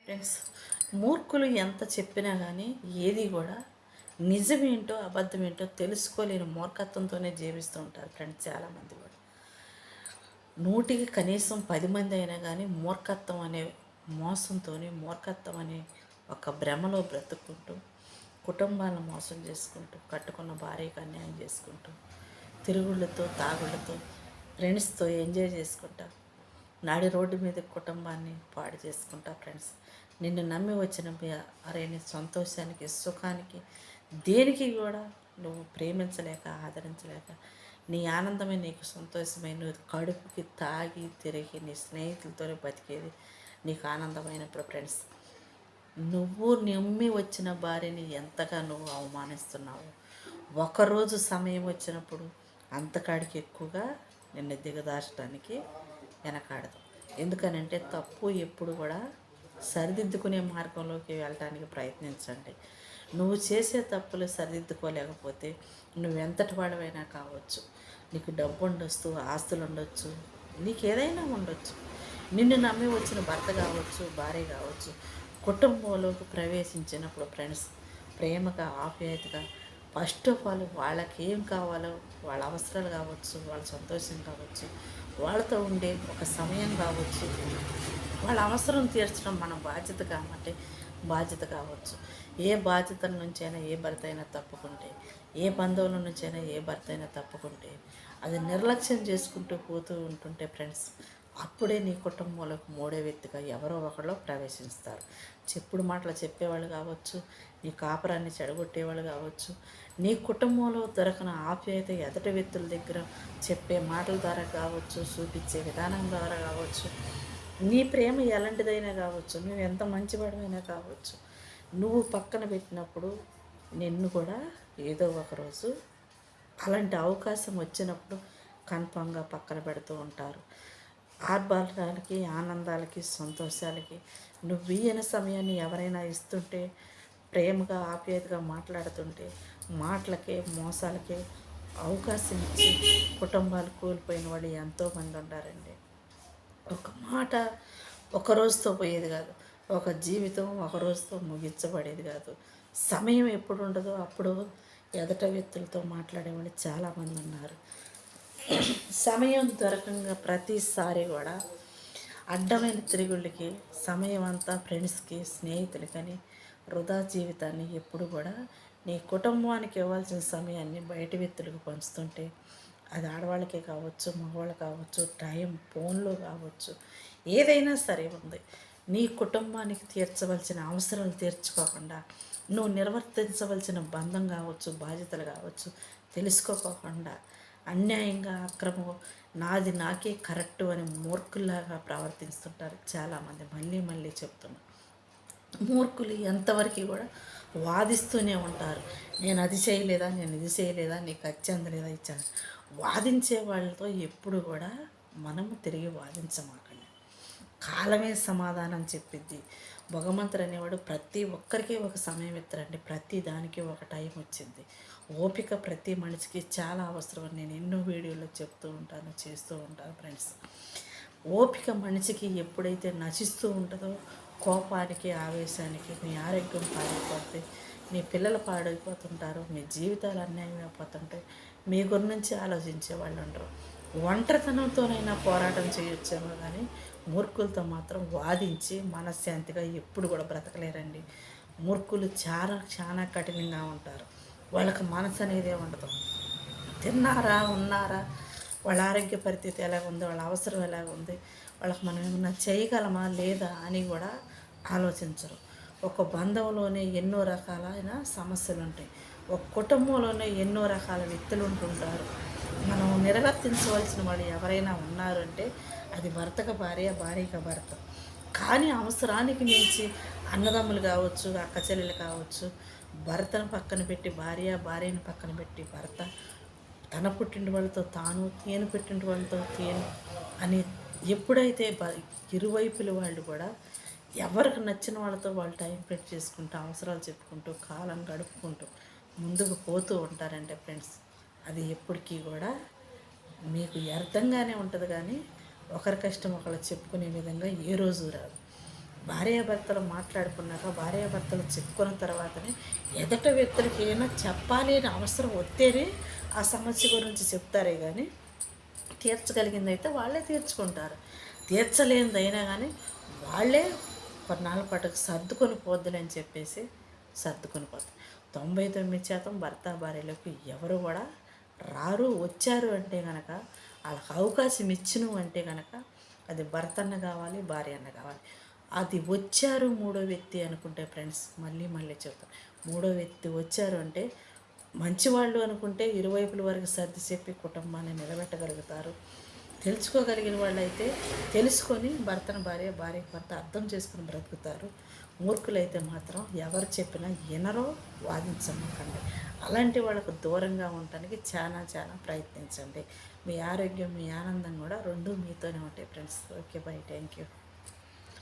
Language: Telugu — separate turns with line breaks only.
ఫ్రెండ్స్, మూర్ఖులు ఎంత చెప్పినా కానీ ఏది కూడా నిజమేంటో అబద్ధమేంటో తెలుసుకోలేని మూర్ఖత్వంతోనే జీవిస్తూ ఉంటారు ఫ్రెండ్స్. చాలామంది కూడా నూటికి కనీసం 10 మంది అయినా కానీ మూర్ఖత్వం అనే మోసంతో, మూర్ఖత్వం అనే ఒక భ్రమలో బ్రతుక్కుంటూ కుటుంబాలను మోసం చేసుకుంటూ, కట్టుకున్న భార్యకు అన్యాయం చేసుకుంటూ, తిరుగుళ్ళతో తాగుళ్ళతో ఫ్రెండ్స్తో ఎంజాయ్ చేసుకుంటా నాడి రోడ్డు మీద కుటుంబాన్ని పాడు చేసుకుంటా ఫ్రెండ్స్. నిన్ను నమ్మి వచ్చిన అరే నీ సంతోషానికి, సుఖానికి, దేనికి కూడా నువ్వు ప్రేమించలేక, ఆదరించలేక, నీ ఆనందమే నీకు సంతోషమై నువ్వు కడుపుకి తాగి తిరిగి నీ స్నేహితులతోనే బతికేది నీకు ఆనందమైనప్పుడు ఫ్రెండ్స్, నువ్వు నమ్మి వచ్చిన భార్యని ఎంతగా నువ్వు అవమానిస్తున్నావు. ఒకరోజు సమయం వచ్చినప్పుడు అంతకాడికి ఎక్కువగా నిన్ను దిగదార్చడానికి వెనకాడదు. ఎందుకనంటే తప్పు ఎప్పుడు కూడా సరిదిద్దుకునే మార్గంలోకి వెళ్ళటానికి ప్రయత్నించండి. నువ్వు చేసే తప్పులు సరిదిద్దుకోలేకపోతే నువ్వెంతటి వాడవైనా కావచ్చు, నీకు డబ్బు ఉండొచ్చు, ఆస్తులు ఉండొచ్చు, నీకు ఏదైనా ఉండొచ్చు, నిన్ను నమ్మి వచ్చిన భర్త కావచ్చు, భార్య కావచ్చు, కుటుంబంలోకి ప్రవేశించినప్పుడు ఫ్రెండ్స్, ప్రేమగా, ఆప్యాయతగా, ఫస్ట్ ఆఫ్ ఆల్ వాళ్ళకి ఏం కావాలో వాళ్ళ అవసరాలు కావచ్చు, వాళ్ళ సంతోషం కావచ్చు, వాళ్ళతో ఉండే ఒక సమయం కావచ్చు, వాళ్ళ అవసరం తీర్చడం మన బాధ్యత కాబట్టి బాధ్యత కావచ్చు. ఏ బాధ్యతల నుంచైనా ఏ భర్త అయినా తప్పుకుంటే, ఏ బంధువుల నుంచైనా ఏ భర్త అయినా తప్పుకుంటే, అది నిర్లక్ష్యం చేసుకుంటూ పోతూ ఉంటుంటే ఫ్రెండ్స్, అప్పుడే నీ కుటుంబంలోకి మూడో వ్యక్తిగా ఎవరో ఒకళ్ళు ప్రవేశిస్తారు. చెప్పుడు మాటలు చెప్పేవాళ్ళు కావచ్చు, నీ కాపురాన్ని చెడగొట్టేవాళ్ళు కావచ్చు, నీ కుటుంబంలో దొరకని ఆప్యాయత ఎదటి వ్యక్తుల దగ్గర చెప్పే మాటల ద్వారా కావచ్చు, చూపించే విధానం ద్వారా కావచ్చు, నీ ప్రేమ ఎలాంటిదైనా కావచ్చు, నువ్వు ఎంత మంచివాడమైనా కావచ్చు, నువ్వు పక్కన పెట్టినప్పుడు నిన్ను కూడా ఏదో ఒకరోజు అలాంటి అవకాశం వచ్చినప్పుడు కన్ఫామ్గా పక్కన పెడుతూ ఉంటారు. ఆర్భాటాలకి, ఆనందాలకి, సంతోషాలకి నువ్వు ఇయ్యని సమయాన్ని ఎవరైనా ఇస్తుంటే, ప్రేమగా ఆప్యాయతగా మాట్లాడుతుంటే, మాటలకే మోసాలకే అవకాశం ఇచ్చి కుటుంబాలు కోల్పోయిన వాళ్ళు ఎంతోమంది ఉంటారండి. ఒక మాట ఒక రోజుతో పోయేది కాదు, ఒక జీవితం ఒక రోజుతో ముగించబడేది కాదు. సమయం ఎప్పుడు ఉండదో అప్పుడు ఎదట వ్యక్తులతో మాట్లాడేవాళ్ళు చాలామంది ఉన్నారు. సమయం దొరకంగా ప్రతిసారి కూడా అడ్డమైన తిరుగుళ్ళకి సమయం అంతా ఫ్రెండ్స్కి, స్నేహితులకని వృధా జీవితాన్ని ఎప్పుడు కూడా నీ కుటుంబానికి ఇవ్వాల్సిన సమయాన్ని బయట వ్యక్తులకు పంచుతుంటే, అది ఆడవాళ్ళకే కావచ్చు, మగవాళ్ళు కావచ్చు, టైం ఫోన్లో కావచ్చు, ఏదైనా సరే ఉంది. నీ కుటుంబానికి తీర్చవలసిన అవసరాలు తీర్చుకోకుండా, నువ్వు నిర్వర్తించవలసిన బంధం కావచ్చు, బాధ్యతలు కావచ్చు తెలుసుకోకుండా అన్యాయంగా, అక్రమం, నాది నాకే కరెక్టు అని మూర్ఖుల్లాగా ప్రవర్తిస్తుంటారు చాలామంది. మళ్ళీ మళ్ళీ చెప్తున్నా, మూర్ఖులు ఎంతవరకు కూడా వాదిస్తూనే ఉంటారు. నేను అది చేయలేదా, నేను ఇది చేయలేదా, నీకు వచ్చి అందలేదా, ఇచ్చాను. వాదించే వాళ్ళతో ఎప్పుడు కూడా మనము తిరిగి వాదించమాకండి. కాలమే సమాధానం చెప్పిద్ది. భగవంతుడు అనేవాడు ప్రతి ఒక్కరికి ఒక సమయం ఇస్తారండి. ప్రతి దానికి ఒక టైం వచ్చింది. ఓపిక ప్రతి మనిషికి చాలా అవసరం. నేను ఎన్నో వీడియోలో చెప్తూ ఉంటాను, చేస్తూ ఉంటాను ఫ్రెండ్స్. ఓపిక మనిషికి ఎప్పుడైతే నశిస్తూ ఉంటుందో, కోపానికి, ఆవేశానికి మీ ఆరోగ్యం పాడైపోతే, మీ పిల్లలు పాడైపోతుంటారు, మీ జీవితాలు అన్యాయం అయిపోతుంటాయి, మీ గురించి ఆలోచించే వాళ్ళు ఉండరు. ఒంటరితనంతోనైనా పోరాటం చేయొచ్చేమో కానీ మూర్ఖులతో మాత్రం వాదించి మనశ్శాంతిగా ఎప్పుడు కూడా బ్రతకలేరండి. మూర్ఖులు చాలా చాలా కఠినంగా ఉంటారు. వాళ్ళకి మనసు అనేదే ఉండదు. తిన్నారా, ఉన్నారా, వాళ్ళ ఆరోగ్య పరిస్థితి ఎలా ఉంది, వాళ్ళ అవసరం ఎలా ఉంది, వాళ్ళకి మనం ఏమన్నా చేయగలమా లేదా అని కూడా ఆలోచించరు. ఒక బంధంలోనే ఎన్నో రకాలైన సమస్యలు ఉంటాయి. ఒక కుటుంబంలోనే ఎన్నో రకాల వ్యక్తులు ఉంటుంటారు. మనం నిర్వర్తించవలసిన వాళ్ళు ఎవరైనా ఉన్నారు అంటే అది భర్తకు భార్య, భార్యకు భర్త. కానీ అవసరానికి మించి అన్నదమ్ములు కావచ్చు, అక్క చెల్లెలు కావచ్చు, భర్తను పక్కన పెట్టి భార్య, భార్యను పక్కన పెట్టి భర్త, తన పుట్టిన వాళ్ళతో తాను, తేను పెట్టిన వాళ్ళతో తేను అని ఎప్పుడైతే ఇరువైపుల వాళ్ళు కూడా ఎవరికి నచ్చిన వాళ్ళతో వాళ్ళు టైం స్పెండ్ చేసుకుంటూ, అవసరాలు చెప్పుకుంటూ, కాలం గడుపుకుంటూ ముందుకు పోతూ ఉంటారంటే ఫ్రెండ్స్, అది ఎప్పటికీ కూడా మీకు వ్యర్థంగానే ఉంటుంది. కానీ ఒకరి కష్టం ఒకరు చెప్పుకునే విధంగా ఏ రోజు రాదు. భార్యాభర్తలు మాట్లాడుకున్నాక భార్యాభర్తలు చెప్పుకున్న తర్వాతనే ఎదుట వ్యక్తులకి ఏమైనా చెప్పాలి అని అవసరం వస్తేనే ఆ సమస్య గురించి చెప్తారే కానీ తీర్చగలిగిందైతే వాళ్ళే తీర్చుకుంటారు. తీర్చలేనిదైనా కానీ వాళ్ళే కొన్నాళ్ళ పాటుకు సర్దుకొని పోద్దులే అని చెప్పేసి సర్దుకొని పోతారు. 99% భర్త భార్యలకు ఎవరు కూడా రారు. వచ్చారు అంటే కనుక వాళ్ళకి అవకాశం ఇచ్చినవు అంటే కనుక అది భర్త అన్న కావాలి, భార్య అన్న కావాలి. అది వచ్చారు మూడో వ్యక్తి అనుకుంటే ఫ్రెండ్స్, మళ్ళీ మళ్ళీ చెప్తాను, మూడో వ్యక్తి వచ్చారు అంటే మంచివాళ్ళు అనుకుంటే ఇరువైపుల వరకు సర్ది చెప్పి కుటుంబాన్ని నిలబెట్టగలుగుతారు. తెలుసుకోగలిగిన వాళ్ళైతే తెలుసుకొని భర్తను భార్య, భార్య భర్త అర్థం చేసుకుని బ్రతుకుతారు. మూర్ఖులైతే మాత్రం ఎవరు చెప్పినా వినరో, వాదించకండి. అలాంటి వాళ్ళకు దూరంగా ఉండటానికి చాలా చాలా ప్రయత్నించండి. మీ ఆరోగ్యం, మీ ఆనందం కూడా రెండు మీతోనే ఉంటాయి friends. Okay, by, thank you.